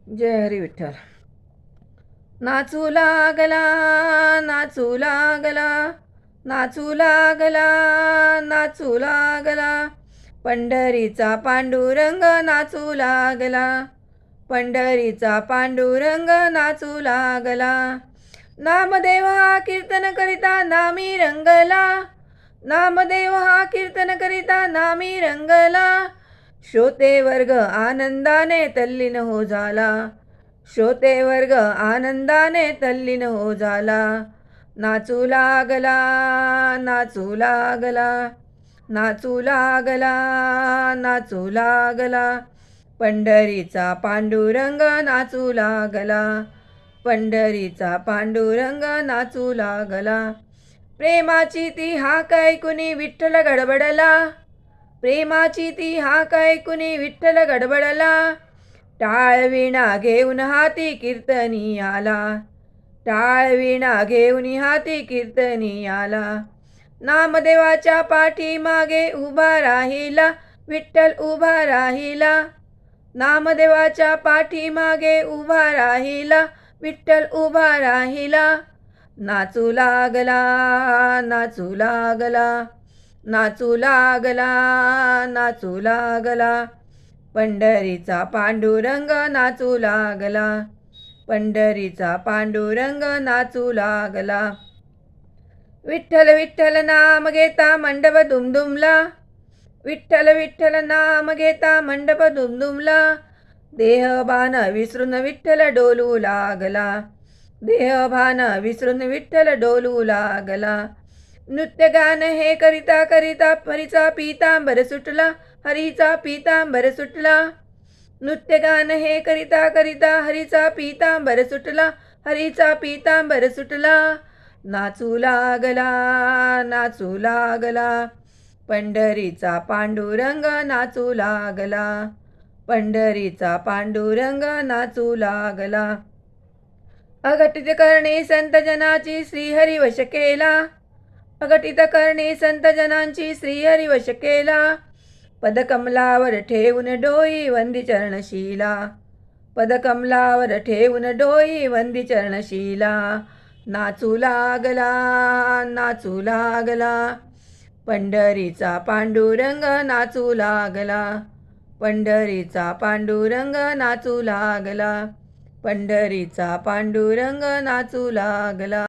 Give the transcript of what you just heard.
जय हरी विठ्ठल. नाचू लागला, नाचू लागला, नाचू लागला, नाचू लागला, पंढरीचा पांडुरंग नाचू लागला, पंढरीचा पांडुरंग नाचू लागला. नामदेव हा कीर्तन करिता नामी रंगला, नामदेव हा कीर्तन करिता नामी रंगला. श्रोते वर्ग आनंदाने तल्लीन हो झाला, श्रोते वर्ग आनंदाने तल्लीन हो झाला. नाचू लागला, नाचू लागला, नाचू लागला, नाचू लागला, पंढरीचा पांडुरंग नाचू लागला, पंढरीचा पांडुरंग नाचू लागला. प्रेमाची ती हाक ऐकुनी विठ्ठल गडबडला, प्रेमाची ती हाक ऐकुनी विठ्ठल गडबडला. टाळ विणा घेऊन हाती कीर्तनी आला, टाळ विणा घेऊन हाती कीर्तनी आला. नामदेवाच्या पाठीमागे उभा राहिला, विठ्ठल उभा राहिला, नामदेवाच्या पाठीमागे उभा राहिला, विठ्ठल उभा राहिला. नाचू लागला, नाचू लागला, नाचू लागला, नाचू लागला, पंढरीचा पांडुरंग नाचू लागला, पंढरीचा पांडुरंग नाचू लागला. विठ्ठल विठ्ठल नाम घेता मंडप दुमदुमला, विठ्ठल विठ्ठल नाम घेता मंडप दुमदुमला. देहभान विसरून विठ्ठल डोलू लागला, देहभान विसरून विठ्ठल डोलू लागला. नृत्यगान हे करिता करिता हरीचा पीतांबर सुटला, हरीचा पीतांबर सुटला. नृत्यगान हे करिता करिता हरीचा पीतांबर सुटला, हरीचा पीतांबर सुटला. नाचू लागला, नाचू लागला, पंढरीचा पांडुरंग नाचू लागला, पंढरीचा पांडुरंग नाचू लागला. अघटित करणे संत जनाची श्रीहरी वश केला, अघटित करणे संत जनांची श्रीहरी वश केला. पदकमलावर ठेवून डोई वंदी चरणशीला, पदकमलावर ठेवून डोई वंदी चरणशीला. नाचू लागला, नाचू लागला, पंढरीचा पांडुरंग नाचू लागला, पंढरीचा पांडुरंग नाचू लागला, पंढरीचा पांडुरंग नाचू लागला.